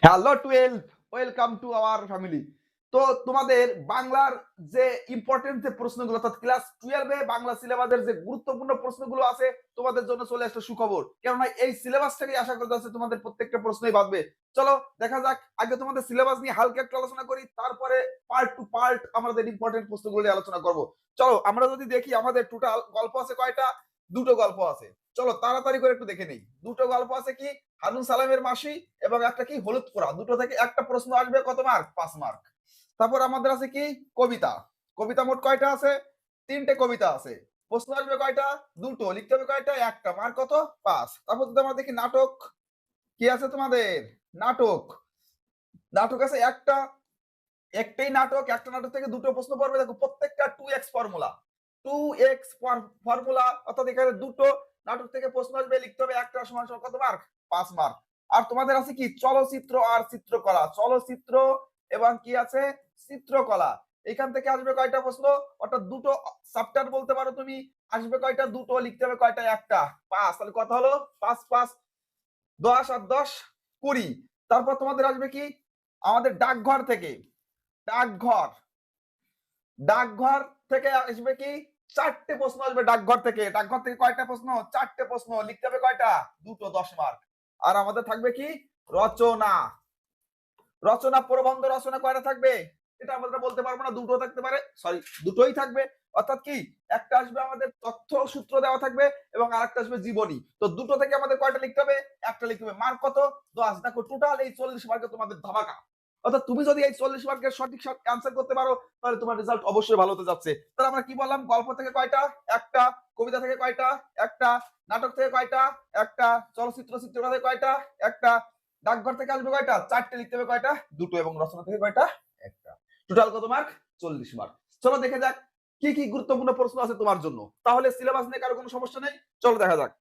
Hello 12, welcome to our family. তো তোমাদের বাংলার যে ইম্পর্টেন্ট যে প্রশ্নগুলো অর্থাৎ ক্লাস 12 এ বাংলা সিলেবাসের যে গুরুত্বপূর্ণ প্রশ্নগুলো আছে তোমাদের জন্য চলে আসছে সুখবর। কেননা এই সিলেবাস থেকেই আশা করা যাচ্ছে তোমাদের প্রত্যেকটা প্রশ্নই বাঁচবে। চলো দেখা যাক, আগে তোমাদের সিলেবাস নিয়ে হালকা একটু আলোচনা করি, তারপরে পার্ট টু পার্ট আমাদের ইম্পর্টেন্ট প্রশ্নগুলো নিয়ে আলোচনা করব। চলো আমরা যদি দেখি আমাদের টোটাল গল্প আছে কয়টা? দুটো গল্প আছে। চলো তাড়াতাড়ি করে একটু দেখে নেই। দুটো গল্প আছে কি? হারুন সালামের মাসি এবং একটা কি হলুদ পোড়া। দুটো থেকে একটা প্রশ্ন আসবে, কত মার্ক? 5 মার্ক। তারপর আমাদের আছে কি কবিতা। কবিতা মোট কয়টা আছে? তিনটে কবিতা আছে। প্রশ্ন আসবে কয়টা? দুটো। লিখতে হবে কয়টা? একটা। মার্ক কত? 5। তারপর যদি আমরা দেখি নাটক, কি আছে তোমাদের? নাটক। নাটক আছে একটা। একটাই নাটক, একটা নাটক থেকে দুটো প্রশ্ন পড়বে। দেখো প্রত্যেকটা 2x ফর্মুলা। 2x ফর্মুলা, অর্থাৎ এখানে দুটো নাটক থেকে প্রশ্ন আসবে, লিখতে হবে একটা সমান সমান কত মার্ক? 5 মার্ক। আর তোমাদের আছে কি চলচ্চিত্র আর চিত্রকলা। চলচ্চিত্র এবং কি আছে? চিত্রকলা। এখান থেকে আসবে কয়টা প্রশ্ন? অর্থাৎ দুটো চ্যাপ্টার বলতে পারো তুমি। আসবে কয়টা? দুটো। লিখতে হবে কয়টা? একটা। 5। তাহলে কত হলো? 5 5 10 আর 10 20। তারপর তোমাদের আসবে কি আমাদের ডাকঘর থেকে। ডাকঘর। ডাকঘর থেকে আসবে কি চারটে প্রশ্ন আসবে ডাকঘর থেকে। ডাকঘর থেকে কয়টা প্রশ্ন? চারটে প্রশ্ন। লিখতে হবে কয়টা? দুটো। 10 মার্ক। আর আমাদের থাকবে কি রচনা। রচনা, প্রবন্ধ রচনা কয়টা থাকবে? এটা আমরা বলতে পারবো না, দুটো থাকতে পারে, সরি দুটোই থাকবে। অর্থাৎ কি একটা আসবে আমাদের তথ্য সূত্র দেওয়া থাকবে এবং আরেকটা আসবে জীবনী। তো দুটো থেকে আমাদের কয়টা লিখতে হবে? একটা লিখতে হবে। মার্ক কত? 10। দেখো টোটাল এই 40 মার্কে তোমাদের ধামাকা। অর্থাৎ তুমি যদি এই 40 মার্কের সঠিক অ্যান্সার করতে পারো তাহলে তোমার রেজাল্ট অবশ্যই ভালো হতে যাচ্ছে। তাহলে আমরা কি বললাম? গল্প থেকে কয়টা? একটা। কবিতা থেকে কয়টা? একটা। নাটক থেকে কয়টা? একটা। চলচ্চিত্র চিত্রকলা থেকে কয়টা? একটা। ডাকঘর থেকে আসবে কয়টা? চারটে। লিখতে হবে কয়টা? দুটো। এবং রচনা থেকে কয়টা? একটা। টোটাল কত মার্ক? 40 মার্ক। চলো দেখে যাক কি কি গুরুত্বপূর্ণ প্রশ্ন আছে তোমার জন্য। তাহলে সিলেবাস নিয়ে কারো কোনো সমস্যা নেই, চলো দেখা যাক।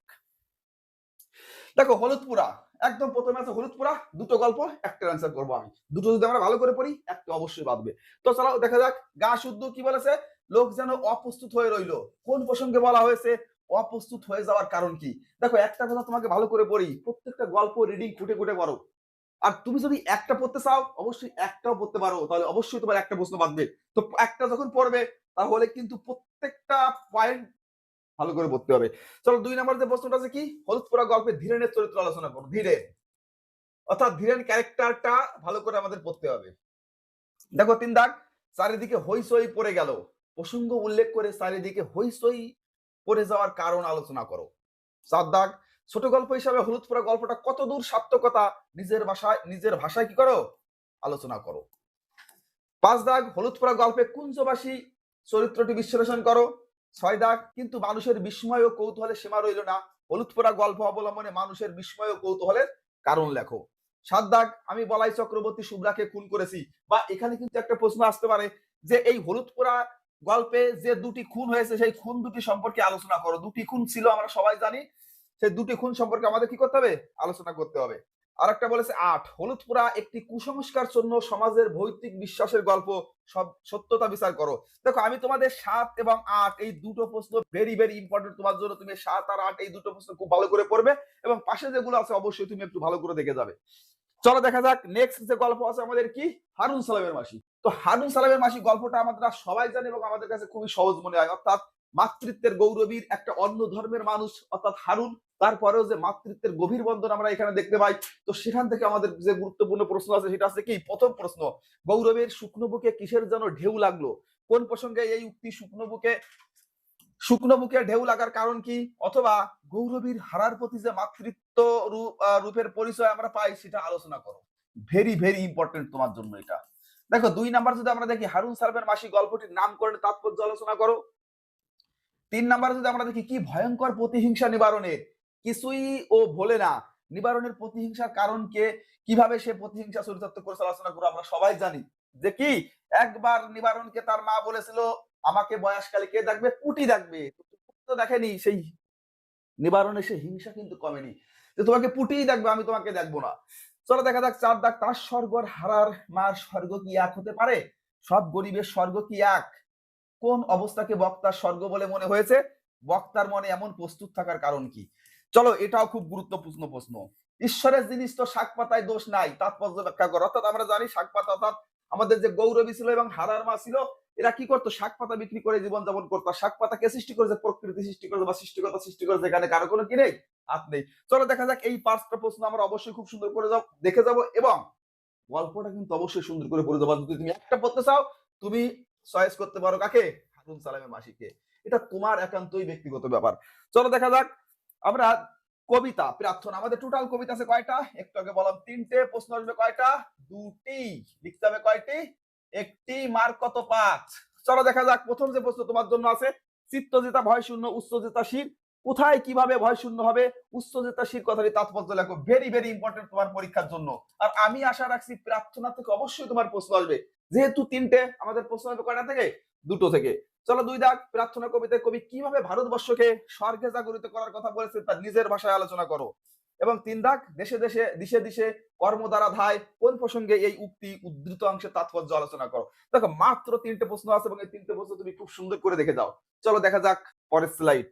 দেখো হলুদপুরা, একদম প্রথমে আছে হলুদপুরা। দুটো গল্প, একটা অ্যান্সার করবো আমি। দুটো যদি আমরা ভালো করে পড়ি একটা অবশ্যই বাঁধবে। তো চলো দেখা যাক। গা শুদ্ধ কি বলেছে? লোক যেন অপ্রস্তুত হয়ে রইলো। কোন প্রসঙ্গে বলা হয়েছে? অপ্রস্তুত হয়ে যাওয়ার কারণ কি? দেখো একটা কথা তোমাকে ভালো করে পড়ি, প্রত্যেকটা গল্প রিডিং খুঁটে খুঁটে পড়ো। আর তুমি যদি একটা পড়তে চাও অবশ্যই একটাও পড়তে পারো, তাহলে অবশ্যই তোমার একটা প্রশ্ন বাঁধবে। তো একটা যখন পড়বে তাহলে কিন্তু প্রত্যেকটা পয়েন্ট ভালো করে পড়তে হবে। চলো 2 নম্বর যে প্রশ্নটা আছে কি? হলুদ পোড়া গল্পে ধীরেনের চরিত্র আলোচনা করো। ধীরেন, অর্থাৎ ধীরেন ক্যারেক্টারটা ভালো করে আমাদের পড়তে হবে। দেখো 3 দাগ, চারিদিকে হইচই পড়ে গেল। প্রসঙ্গ উল্লেখ করে চারিদিকে হইচই পড়ে যাওয়ার কারণ আলোচনা করো। 4 দাগ, ছোট গল্প হিসাবে হলুদ পোড়া গল্পটা কতদূর সার্থকতা নিজের ভাষায় কি করো? আলোচনা করো। 5 দাগ, হলুদ পোড়া গল্পে কুঞ্জবাসী চরিত্রটি বিশ্লেষণ করো। 6 দাগ, কিন্তু মানুষের বিস্ময় ও কৌতূহলের সীমা রইল না। হলুদ পোড়া গল্প অবলম্বনে মানুষের বিস্ময় ও কৌতূহলের কারণ লেখো। 7 দাগ, আমি বলাই চক্রবর্তী শুভ্রাকে খুন করেছি। বা এখানে কিন্তু একটা প্রশ্ন আসতে পারে যে এই হলুদ পোড়া গল্পে যে দুটি খুন হয়েছে সেই খুন দুটি সম্পর্কে আলোচনা করো। দুটি খুন ছিল আমরা সবাই জানি, সেই দুটি খুন সম্পর্কে আমাদের কি করতে হবে? আলোচনা করতে হবে। আর একটা বলেছে 8, হলুদ পোড়া একটি কুসংস্কার জন্য সমাজের ভৌতিক বিশ্বাসের গল্প, সব সত্যতা বিচার করো। দেখো আমি তোমাদের 7 এবং 8 এই দুটো প্রশ্ন ভেরি ভেরি ইম্পর্টেন্ট তোমার জন্য। তুমি 7 আর 8 এই দুটো প্রশ্ন খুব ভালো করে পড়বে এবং পাশে যেগুলো আছে অবশ্যই তুমি একটু ভালো করে দেখে যাবে। চলো দেখা যাক নেক্সট যে গল্প আছে আমাদের কি? হারুন সালামের মাসি। তো হারুন সালামের মাসি গল্পটা আমরা সবাই জানি এবং আমাদের কাছে খুবই সহজ মনে হয়। অর্থাৎ মাতৃত্বের গৌরবীর একটা অন্য ধর্মের মানুষ অর্থাৎ হারুন, তারপরেও যে মাতৃত্বের গভীর বন্ধন আমরা এখানে দেখতে পাই। তো সেখান থেকে আমাদের যে গুরুত্বপূর্ণ প্রশ্ন আছে সেটা আছে কি? প্রথম প্রশ্ন, গৌরবের শুকনো বুকে কিসের যেন ঢেউ লাগলো। কোন প্রসঙ্গে এই উক্তি? শুকনো বুকে ঢেউ লাগার কারণ কি? অথবা গৌরবীর হারার প্রতি যে মাতৃত্ব রূপের পরিচয় আমরা পাই সেটা আলোচনা করো। ভেরি ভেরি ইম্পর্টেন্ট তোমার জন্য এটা। দেখো 2 নাম্বার যদি আমরা দেখি হারুন সালামের মাসি গল্পটির নামকরণের তাৎপর্য আলোচনা করো। 3 নাম্বারে যদি আমরা দেখি কি ভয়ঙ্কর প্রতিহিংসা নিবারণের কিছুই ও ভোলে না। নিবারণের প্রতিহিংসার কারণ কে? কিভাবে সে প্রতিহিংসা চরিতার্থ করে আলোচনা করো। আমরা সবাই জানি যে কি একবার নিবারণকে তার মা বলেছিল আমাকে বয়সকালে কে দেখবে? পুটি দেখবে। তো দেখেনি সেই নিবারণে সে হিংসা কিন্তু কমেনি যে তোমাকে পুটিই দেখবে, আমি তোমাকে দেখবো না। চলো দেখা যাক 4 দাগ, তার স্বর্গ আর হারার মার স্বর্গ কি এক হতে পারে? সব গরিবের স্বর্গ কি এক? কোন অবস্থাকে বক্তার স্বর্গ বলে মনে হয়েছে? বক্তার মনে এমন প্রস্তুত থাকার কারণ কি? চলো এটাও খুব গুরুত্বপূর্ণ প্রশ্ন। ঈশ্বরের জিনিস তো শাক পাতায় দোষ নাই, তাৎপর্য ব্যাখ্যা করো। অর্থাৎ আমরা জানি শাক পাতা অর্থাৎ আমাদের যে গৌরবী ছিল এবং হারার মা ছিল, এরা কি করতো? শাক পাতা বিক্রি করে জীবনযাপন করতো। শাক পাতা কে সৃষ্টি করেছে? প্রকৃতি সৃষ্টি করেছে বা সৃষ্টিকর্তা সৃষ্টি করেছে, এখানে কারো কোনো কি নেই, হাত নেই। চলো দেখা যাক এই পাঁচটা প্রশ্ন আমরা অবশ্যই খুব সুন্দর করে দেখে যাব এবং গল্পটা কিন্তু অবশ্যই সুন্দর করে পড়ে যাবো। যদি তুমি একটা পড়তে চাও, তুমি চয়েস করতে পারো কাকে? হারুন সালামের মাসিকে। এটা তোমার একান্তই ব্যক্তিগত ব্যাপার। চলো দেখা যাক। আমরা কবিতা প্রার্থনা, আমাদের টোটাল কবিতা আছে কয়টা? একটু আগে বললাম তিনটে। প্রশ্ন আসবে কয়টা? দুটি। লিখতে হবে কয়টি? একটি। মার্ক কত? 5। চলো দেখা যাক। প্রথম যে প্রশ্ন তোমার জন্য আছে, চিত্তজেতা ভয় শূন্য উচ্চজেতা শির কোথায় কিভাবে ভয় শূন্য হবে? উচ্চজেতা শির কথাটি তাৎপর্য লেখো। ভেরি ভেরি ইম্পর্টেন্ট তোমার পরীক্ষার জন্য। আর আমি আশা রাখছি প্রার্থনা থেকে অবশ্যই তোমার প্রশ্ন আসবে, যেহেতু তিনটে আমাদের প্রশ্ন আসবে কয়টা থেকে? দুটো থেকে। চলো 2 দাগ। প্রার্থনা কবিতায় কবি কিভাবে ভারতবর্ষকে স্বর্গে জাগরিত করার কথা বলেছেন তার নিজের ভাষায় আলোচনা করো। এবং 3 দাগ। দেশে দেশে দিশে দিশে কর্ম দ্বারা ধায় কোন প্রসঙ্গে এই উক্তি উদ্ধৃত অংশের তাৎপর্য আলোচনা করো। দেখো মাত্র 3টে প্রশ্ন আছে এবং এই 3টে প্রশ্ন তুমি খুব সুন্দর করে দেখে যাও। চলো দেখা যাক পরের স্লাইড।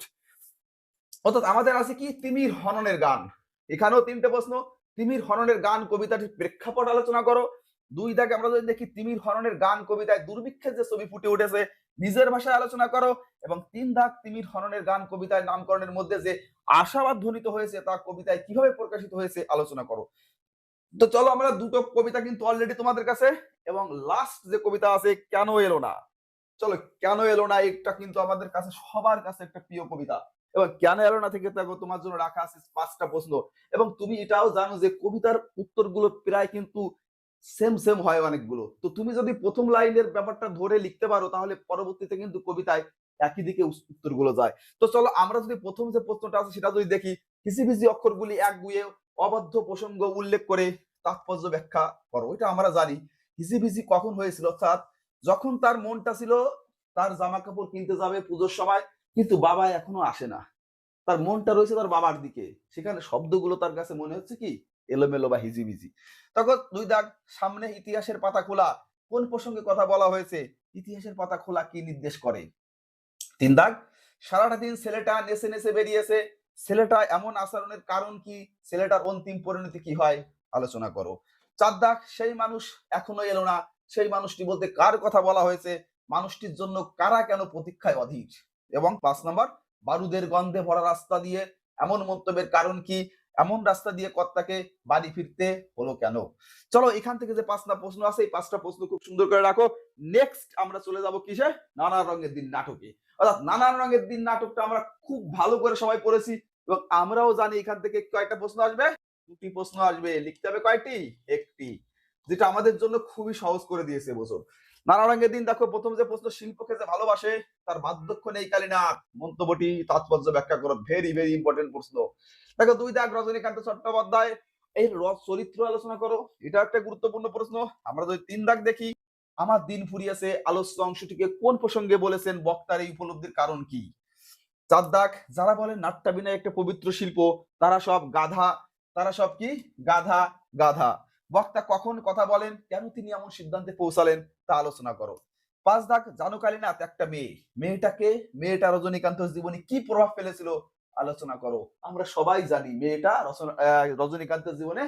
অর্থাৎ আমাদের আছে কি? তিমির হননের গান। এখানেও 3টে প্রশ্ন। তিমির হননের গান কবিতাটির প্রেক্ষাপট আলোচনা করো। 2 দাগে আমরা যদি দেখি তিমির হননের গান কবিতায় দুর্ভিক্ষের যে ছবি ফুটে উঠেছে নিজের ভাষায় আলোচনা করো। এবং 3 দাগ তিমির হননের গান কবিতায় নামকরণের মধ্যে যে আশাবাদ ধ্বনিত হয়েছে তা কবিতায় কিভাবে প্রকাশিত হয়েছে আলোচনা করো। তো চলো আমরা দুটো কবিতা কিন্তু অলরেডি তোমাদের কাছে, এবং লাস্ট যে কবিতা আছে কেন এলো না। চলো কেন এলো না, এটা কিন্তু আমাদের কাছে সবার কাছে একটা প্রিয় কবিতা, এবং কেন এলো না থেকে দেখো তোমার জন্য রাখা আছে 5টা প্রশ্ন। এবং তুমি এটাও জানো যে কবিতার উত্তরগুলো প্রায় কিন্তু সেম সেম হয় অনেকগুলো। তো তুমি যদি প্রথম লাইনের ব্যাপারটা ধরে লিখতে পারো তাহলে পরবর্তীতে কিন্তু কবিতায় একই দিকে উত্তরগুলো যায়। তো চলো আমরা যদি প্রথম যে প্রশ্নটা আছে সেটা যদি দেখি, হিসিবিসি অক্ষরগুলি এক গুয়ে অবাধ্য প্রসঙ্গ উল্লেখ করে তাৎপর্য ব্যাখ্যা করো। এটা আমরা জানি হিসিবিসি কখন হয়েছিল, অর্থাৎ যখন তার মনটা ছিল তার জামা কাপড় কিনতে যাবে পুজোর সময়, কিন্তু বাবা এখনো আসে না, তার মনটা রয়েছে তার বাবার দিকে, সেখানে শব্দগুলো তার কাছে মনে হচ্ছে কি এলোমেলো বা হিজিবিজি। তখন 2 দাগ। সামনে ইতিহাসের পাতা খোলা কোন প্রসঙ্গে কথা বলা হয়েছে? ইতিহাসের পাতা খোলা কি নির্দেশ করে? 3 দাগ। সারাটা দিন ছেলেটা নেচে নেচে বেরিয়েছে, ছেলেটা এমন আচরণের কারণ কি? ছেলেটার অন্তিম পরিণতি কি হয় আলোচনা করো। 4 দাগ। সেই মানুষ এখনো এলো না, সেই মানুষটি বলতে কার কথা বলা হয়েছে? মানুষটির জন্য কারা কেন প্রতীক্ষায় অধীর? এবং 5 নম্বর। বারুদের গন্ধে ভরা রাস্তা দিয়ে এমন মন্তব্যের কারণ কি? এমন রাস্তা দিয়ে কর্তাকে বাড়ি ফিরতে হলো কেন? চলো এখান থেকে যে 5টা প্রশ্ন আছে এই 5টা প্রশ্ন খুব সুন্দর করে রাখো। নেক্সট আমরা চলে যাব কিসে? নানা রঙের দিন নাটকে। অর্থাৎ নানান রঙের দিন নাটকটা আমরা খুব ভালো করে সবাই পড়েছি এবং আমরাও জানি এখান থেকে কয়টা প্রশ্ন আসবে? 2টি প্রশ্ন আসবে। লিখতে হবে কয়টি? একটি, যেটা আমাদের জন্য খুবই সহজ করে দিয়েছে এবছর। নানা রঙের দিন দেখো প্রথম যে প্রশ্ন, শিল্পকে যে ভালোবাসে তার বার্ধক্য নেই কালিনাথ, মন্তব্যটি তাৎপর্য ব্যাখ্যা করো। ভেরি ভেরি ইম্পর্টেন্ট প্রশ্ন। দেখো 2 দাগ। রজনীকান্ত চট্টোপাধ্যায় এই চরিত্র আলোচনা করো, এটা একটা গুরুত্বপূর্ণ প্রশ্ন। আমরা যদি 3 দাগ দেখি, আমার দিন ফুরিয়েছে আলোচ্য অংশটিকে কোন প্রসঙ্গে বলেছেন? বক্তার এই উপলব্ধির কারণ কি? 4 দাগ। যারা বলেন নাট্যাভিনয় একটা পবিত্র শিল্প তারা সব গাধা, তারা সব কি? গাধা গাধা। বক্তা কখন কথা বলেন? কেন তিনি এমন সিদ্ধান্তে পৌঁছালেন তা আলোচনা করো। 5 দাগ। জানো কালীনাথ একটা মেয়ে, মেয়েটা রজনীকান্তের জীবনে কি প্রভাব ফেলেছিল আলোচনা করো। আমরা সবাই জানি মেয়েটা রজনীকান্তের জীবনে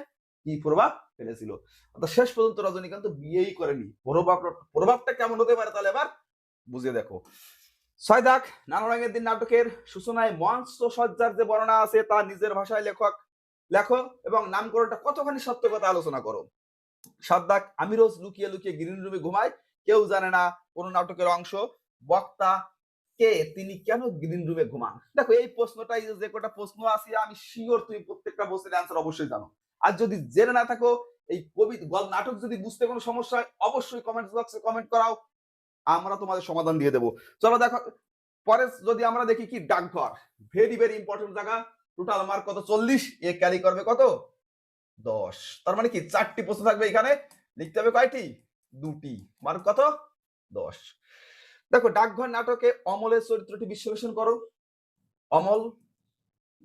কি প্রভাব ফেলেছিল। অর্থাৎ শেষ পর্যন্ত রজনীকান্ত বিয়েই করেনি। প্রভাবটা কেমন হতে পারে তাহলে এবার বুঝে দেখো। 6 দাগ। নানা রঙের দিন নাটকের সূচনায় মঞ্চ সজ্জার যে বর্ণনা আছে তা নিজের ভাষায় লেখো এবং নামকরণটা কতখানি সত্য কথা আলোচনা করো। 7 দাগ। আমি রোজ লুকিয়ে লুকিয়ে গ্রিন রুমে ঘুমাই, কেউ জানে না কোন নাটকের অংশ, বক্তা কে, তিনি কেন গ্রিন রুমে ঘুমান? দেখো এই প্রশ্নটাই যে কটা প্রশ্ন আছে আমি শিওর তুমি প্রত্যেকটা প্রশ্নের অ্যান্সার অবশ্যই জানো। আর যদি জেনে না থাকো, এই নাটক যদি বুঝতে কোনো সমস্যা হয় অবশ্যই কমেন্ট বক্সে কমেন্ট করাও, আমরা তোমাদের সমাধান দিয়ে দেবো। চলো দেখো পরে যদি আমরা দেখি কি ডাকঘর, ভেরি ভেরি ইম্পর্টেন্ট জায়গা। টোটাল মার্ক কত? 40। এ ক্যারি করবে কত? 10। তার মানে কি 4টি প্রশ্ন থাকবে এখানে, লিখতে হবে কয়টি? 2টি। মার্ক কত? 10। দেখো ডাকঘর নাটকে অমলের চরিত্রটি বিশ্লেষণ করো। অমল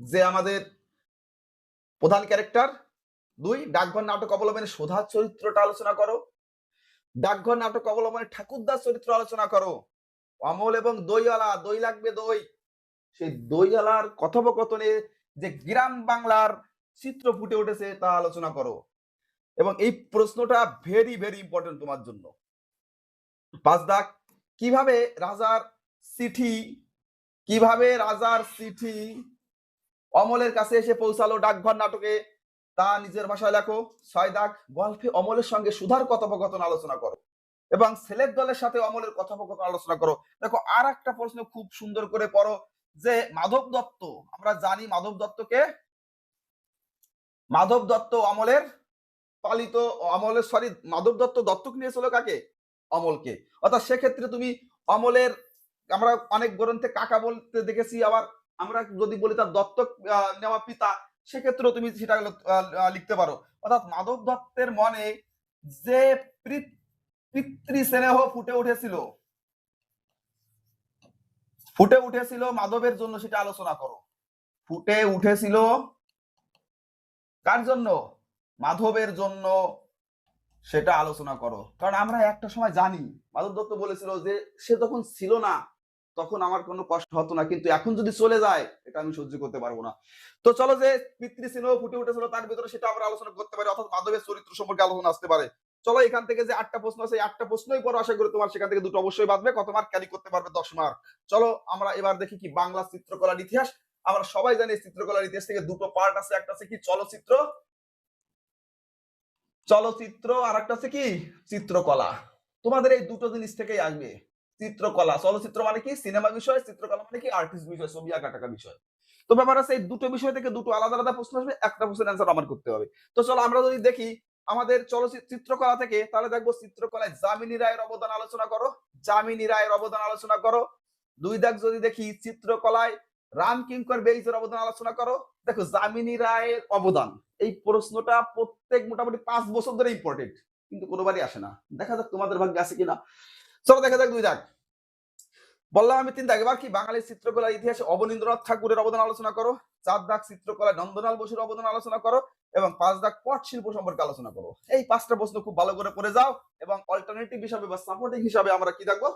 যে আমাদের প্রধান ক্যারেক্টার। 2 ডাকঘর নাটক অবলম্বনে সুধার চরিত্রটা আলোচনা করো। ডাকঘর নাটক অবলম্বনে ঠাকুরদার চরিত্র আলোচনা করো। অমল এবং দইওয়ালা, দই লাগবে দই, সেই দইওয়ালার কথোপকথনে যে গ্রাম বাংলার চিত্র ফুটে উঠেছে তা আলোচনা করো। এবং এই প্রশ্নটা ভেরি ভেরি ইম্পর্টেন্ট তোমার জন্য। 5 দাগ, কিভাবে রাজার চিঠি কিভাবে রাজার চিঠি অমলের কাছে এসে পৌঁছালো ডাকঘর নাটকে তা নিজের ভাষায় লেখো। 6 দাগ, গল্পে অমলের সঙ্গে সুধার কথোপকথন আলোচনা করো এবং ছেলের দলের সাথে অমলের কথোপকথন আলোচনা করো। দেখো আর একটা প্রশ্ন খুব সুন্দর করে পড়ো যে মাধব দত্ত, আমরা জানি মাধব দত্তকে, মাধব দত্ত অমলের পালিত, অমলের সরি মাধব দত্ত দত্তক নিয়েছিল কাকে? অমলকে। অর্থাৎ সেক্ষেত্রে তুমি অমলের, আমরা অনেক গ্রন্থে কাকা বলতে দেখেছি, আবার আমরা যদি বলি তার দত্তক নেওয়া পিতা, সেক্ষেত্রেও তুমি সেটা লিখতে পারো। অর্থাৎ মাধব দত্তের মনে যে পিতৃ স্নেহ ফুটে উঠেছিল মাধবের জন্য সেটা আলোচনা করো। ফুটে উঠেছিল কার জন্য? মাধবের জন্য, সেটা আলোচনা করো। কারণ আমরা একটা সময় জানি মাধব দত্ত বলেছিল যে সে যখন ছিল না তখন আমার কোনো কষ্ট হতো না, কিন্তু এখন যদি চলে যায় এটা আমি সহ্য করতে পারবো না। তো চলো, যে পিতৃস্নেহ ফুটে উঠেছিল তার ভিতরে সেটা আমরা আলোচনা করতে পারি, অর্থাৎ মাধবের চরিত্র সম্পর্কে আলোচনা আসতে পারে। চলো, এখান থেকে যে 8টা প্রশ্ন আছে, 8টা প্রশ্নই পড়ো, আশা করি তোমার সেখান থেকে দুটো অবশ্যই বাঁচবে। কত মার্ক ক্যারি করতে পারবে? 10 মার্ক। চলো আমরা এবার দেখি কি বাংলা চিত্রকলার ইতিহাস। আমরা সবাই জানি চিত্রকলার ইতিহাস থেকে দুটো পার্ট আছে, একটা আছে কি চলচ্চিত্র, আর একটা আছে কি চিত্রকলা। তোমাদের এই দুটো জিনিস থেকেই আসবে। চিত্রকলা, চলচ্চিত্র মানে কি সিনেমা বিষয়, চিত্রকলা মানে কি আর্টিস্ট বিষয়, ছবি আঁকা টাকা বিষয়। তো ব্যাপার আছে এই দুটো বিষয় থেকে দুটো আলাদা আলাদা প্রশ্ন আসবে, একটা প্রশ্নের অ্যান্সার আমার করতে হবে। তো চলো আমরা যদি দেখি আমাদের চিত্রকলা থেকে, তাহলে দেখবো চিত্রকলায় যামিনী রায়ের অবদান আলোচনা করো। যামিনী রায়ের অবদান আলোচনা করো। 2 দাগ যদি দেখি চিত্রকলায় রামকিঙ্কর বেইজের অবদান আলোচনা করো। দেখো যামিনী রায়ের অবদান, এই প্রশ্নটা প্রত্যেক মোটামুটি 5 বছর ধরে ইম্পর্টেন্ট, কিন্তু কোনোবারই আসে না। দেখা যাক তোমাদের ভাগ্যে আছে কিনা। চলো দেখা যাক 2 দাগ। বললাম আমি 3 দাগ। এবার কি বাঙালির চিত্রকলার ইতিহাসে অবনীন্দ্রনাথ ঠাকুরের অবদান আলোচনা করো। 4 দাগ চিত্রকলায় নন্দলাল বসুর অবদান আলোচনা করো এবং 5 দাগ পট শিল্প সম্পর্কে আলোচনা করো। এই 5টা প্রশ্ন খুব ভালো করে পড়ে যাও এবং অল্টারনেটিভ হিসাবে বা সাপোর্টিং হিসাবে আমরা কি দেখবো?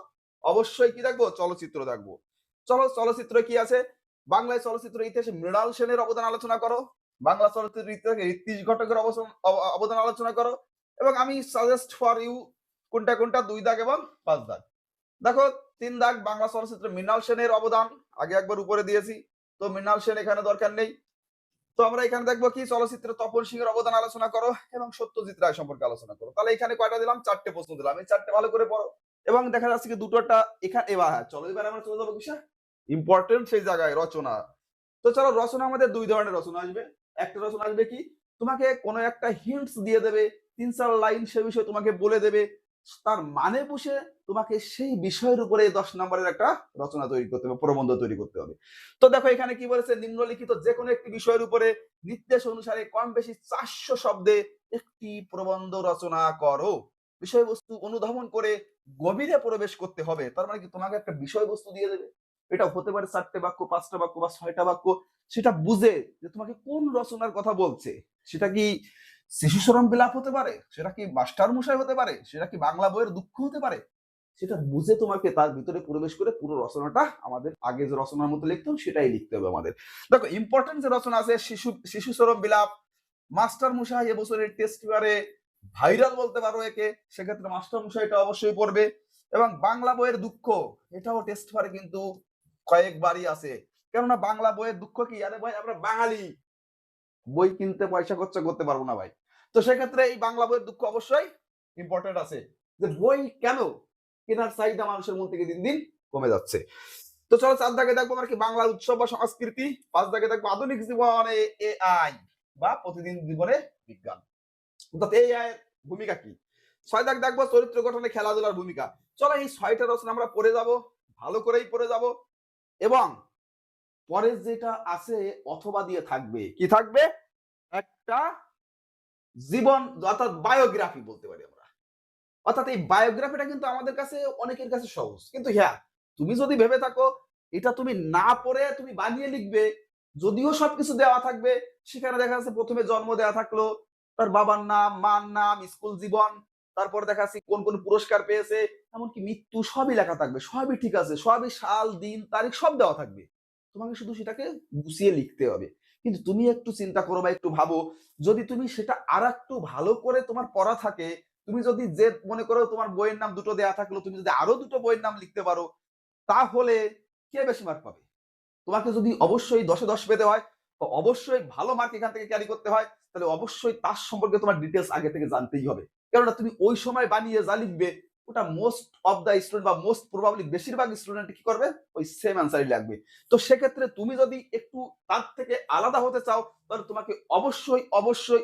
অবশ্যই কি দেখবো? চলচ্চিত্র দেখবো। চলো, চলচ্চিত্রে কি আছে? বাংলায় চলচ্চিত্র ইতিহাসে মৃণাল সেনের অবদান আলোচনা করো। বাংলা চলচ্চিত্র ইতিহাসে ঋত্বিজ ঘটকের অবদান আলোচনা করো। এবং আমি সাজেস্ট ফর ইউ কোনটা কোনটা 2 দাগ এবং 5 দাগ। দেখো 3 দাগ বাংলা চলচ্চিত্রে মৃণাল সেনের অবদান আগে একবার উপরে দিয়েছি, তো মৃণাল সেন এখানে দরকার নেই। তো আমরা এখানে দেখবো কি চলচ্চিত্রে তপন সিংহের অবদান আলোচনা করো এবং সত্যজিৎ রায় সম্পর্কে আলোচনা করো। তাহলে এখানে কয়টা দিলাম? 4টে প্রশ্ন দিলাম। এই 4টে ভালো করে পড়ো এবং দেখা যাচ্ছে কি দুটোটা এখানে। এবার হ্যাঁ, চলো এবার আমরা চলে যাবো কিসে ইম্পর্টেন্ট সেই জায়গায়, রচনা। তো চলো, রচনা আমাদের 2 ধরনের রচনা আসবে। একটা রচনা আসবে কি তোমাকে কোনো একটা হিন্টস দিয়ে দেবে, 3-4 লাইন সে বিষয়ে তোমাকে বলে দেবে, তার মানে বুঝে তোমাকে সেই বিষয়ের উপরে 10 নম্বরের একটা রচনা তৈরি করতে হবে, প্রবন্ধ তৈরি করতে হবে। তো দেখো এখানে কি বলেছে, নিম্নলিখিত যে কোনো একটি বিষয়ের উপরে নির্দেশ অনুসারে কম বেশি 400 শব্দে একটি প্রবন্ধ রচনা করো। বিষয়বস্তু অনুধাবন করে গভীরে প্রবেশ করতে হবে। তার মানে কি তোমাকে একটা বিষয়বস্তু দিয়ে দেবে, এটা হতে পারে 4টে বাক্য, 5টা বাক্য বা 6টা বাক্য। সেটা বুঝে যে তোমাকে কোন রচনার কথা বলছে, সেটা কি শিশু শ্রম বিলাপ হতে পারে, সেটা কি মাস্টার মশাই হতে পারে, সেটা কি বাংলা বইয়ের দুঃখ হতে পারে, সেটা বুঝে তোমাকে তার ভিতরে প্রবেশ করে পুরো রচনাটা আমাদের আগে যে রচনার মতো লিখতাম সেটাই লিখতে হবে আমাদের। দেখো ইম্পর্টেন্ট যে রচনা আছে, শিশু শ্রম বিলাপ, মাস্টার মশাই এবছরের টেস্ট পেপারে ভাইরাল বলতে পারো একে, সেক্ষেত্রে মাস্টার মশাইটা অবশ্যই পড়বে। এবং বাংলা বইয়ের দুঃখ, এটাও টেস্ট পেপারে কিন্তু কয়েকবারই আছে। কেননা বাংলা বইয়ের দুঃখ কি, আরে ভাই আমরা বাঙালি, বই কিনতে পয়সা খরচা করতে পারবো না ভাই। তো সেক্ষেত্রে এই বাংলা বইয়ের দুঃখ অবশ্যই ইম্পর্টেন্ট আছে, যে বই কেন কেনার চাহিদা মানুষের মন থেকে দিন দিন কমে যাচ্ছে। তো চলো 4 দাগে দেখবো আমরা কি বাংলা উৎসব বা সংস্কৃতি। 5 দাগে দেখবো আধুনিক জীবনে এআই বা প্রতিদিন জীবনে বিজ্ঞান, অর্থাৎ এআই এর ভূমিকা কি। 6 দাগ দেখবো চরিত্র গঠনে খেলাধুলার ভূমিকা। চলো এই 6টা রচনা আমরা পড়ে যাব, ভালো করেই পড়ে যাব। এবং পরে যেটা আছে অথবা দিয়ে থাকবে, কি থাকবে? একটা জীবন, অর্থাৎ বায়োগ্রাফি বলতে পারি আমরা। অর্থাৎ এই বায়োগ্রাফিটা কিন্তু আমাদের কাছে অনেকের কাছে সহজ, কিন্তু হ্যাঁ তুমি যদি ভেবে থাকো এটা তুমি না পড়ে তুমি বানিয়ে লিখবে, যদিও সবকিছু দেওয়া থাকবে, সেখানে দেখা যাচ্ছে প্রথমে জন্ম দেওয়া থাকলো, তার বাবার নাম, মার নাম, স্কুল জীবন, তারপর দেখা যাচ্ছে কোন কোন পুরস্কার পেয়েছে, এমনকি মৃত্যু, সবই লেখা থাকবে, সবই ঠিক আছে, সবই সাল দিন তারিখ সব দেওয়া থাকবে, তোমাকে শুধু সেটাকে গুছিয়ে লিখতে হবে। কিন্তু তুমি একটু চিন্তা করো বা একটু ভাবো, যদি তুমি সেটা আর একটু ভালো করে তোমার পড়া থাকে, তুমি যদি যে মনে করো তোমার বইয়ের নাম দুটো দেয়া থাকলো, তুমি যদি আরো দুটো বইয়ের নাম লিখতে পারো, তাহলে কে বেশি মার্ক পাবে? তোমাকে যদি অবশ্যই 10 এ 10 পেতে হয়, তো অবশ্যই ভালো মার্ক এখান থেকে ক্যারি করতে হয়, তাহলে অবশ্যই তার সম্পর্কে তোমার ডিটেইলস আগে থেকে জানতেই হবে। কেননা তুমি ওই সময় বানিয়ে যা লিখবে, ওটা মোস্ট অফ দ্য স্টুডেন্ট বা মোস্ট প্রবাবলি বেশিরভাগ স্টুডেন্ট কি করবে? ওই সেম অ্যান্সারই লাগবে। তো সেক্ষেত্রে তুমি যদি একটু তার থেকে আলাদা হতে চাও, তাহলে তোমাকে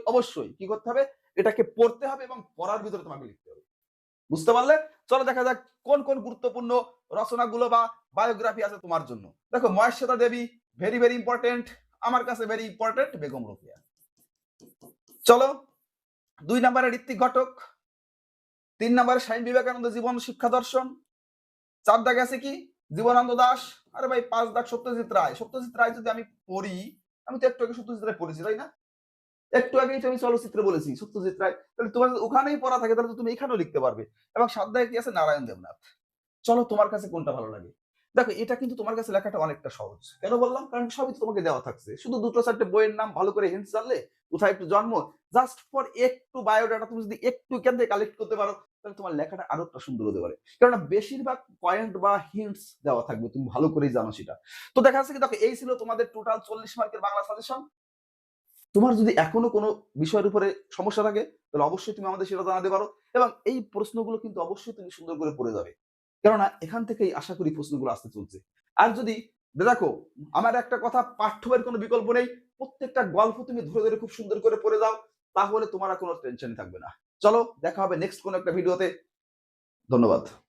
অবশ্যই কি করতে হবে? এটাকে পড়তে হবে এবং পড়ার ভিতরে তোমাকে লিখতে হবে। বুঝতে পারলে? চলো দেখা যাক কোন গুরুত্বপূর্ণ রচনাগুলো বা বায়োগ্রাফি আছে তোমার জন্য। দেখো মহেশ্বেতা দেবী ভেরি ইম্পোর্টেন্ট, আমার কাছে ভেরি ইম্পোর্টেন্ট বেগম রোকেয়া। চলো 2 নম্বরে ঋত্বিক ঘটক, 3 নম্বরে স্বামী বিবেকানন্দ জীবন শিক্ষা দর্শন, 4 দাগে আছে কি জীবনানন্দ দাশ, আরে ভাই 5 দাগ সত্যজিৎ রায়। সত্যজিৎ রায় যদি আমি পড়ি, আমি তো একটু আগে সত্যজিৎ রায় পড়েছি তাই না? একটু আগেই তো আমি চলচ্চিত্রে বলেছি সত্যজিৎ রায়, তাহলে তোমার যদি ওখানেই পড়া থাকে তাহলে তো তুমি এখানেও লিখতে পারবে। এবং 7 দাগে কি আছে নারায়ণ দেবনাথ। চলো তোমার কাছে কোনটা ভালো লাগে? দেখো এটা কিন্তু তোমার কাছে লেখাটা অনেকটা সহজ। কেন বললাম? কারণ সবই তো তোমাকে দেওয়া থাকছে। শুধু ২ টো ৪ টে বইয়ের নাম ভালো করে হিন্টস জানলে, কোথায় একটু জন্ম, জাস্ট ফর একটু বায়োডাটা তুমি যদি একটু এখান থেকে কালেক্ট করতে পারো, তাহলে তোমার লেখাটা আরো একটা সুন্দর হতে পারে। কেননা বেশিরভাগ পয়েন্ট বা হিন্টস দেওয়া থাকবে। তুমি ভালো করেই জানো সেটা। তো দেখা যাচ্ছে কি দেখো এই ছিল তোমাদের টোটাল ৪০ মার্কের বাংলা সাজেশন। তোমার যদি এখনো কোনো বিষয়ের উপরে সমস্যা থাকে, তাহলে অবশ্যই তুমি আমাদের সেটা জানাতে পারো। এবং এই প্রশ্নগুলো কিন্তু অবশ্যই তুমি সুন্দর করে পড়ে যাবে। কেননা এখান থেকেই আশা করি প্রশ্নগুলো আসতে চলছে। আর যদি দেখো আমার একটা কথা, পাঠ্য বইয়ের কোনো বিকল্প নেই। প্রত্যেকটা গল্প তুমি ধরে খুব সুন্দর করে পড়ে যাও, তাহলে তোমার আর কোনো টেনশনই থাকবে না। চলো দেখা হবে নেক্সট কোনো একটা ভিডিওতে। ধন্যবাদ।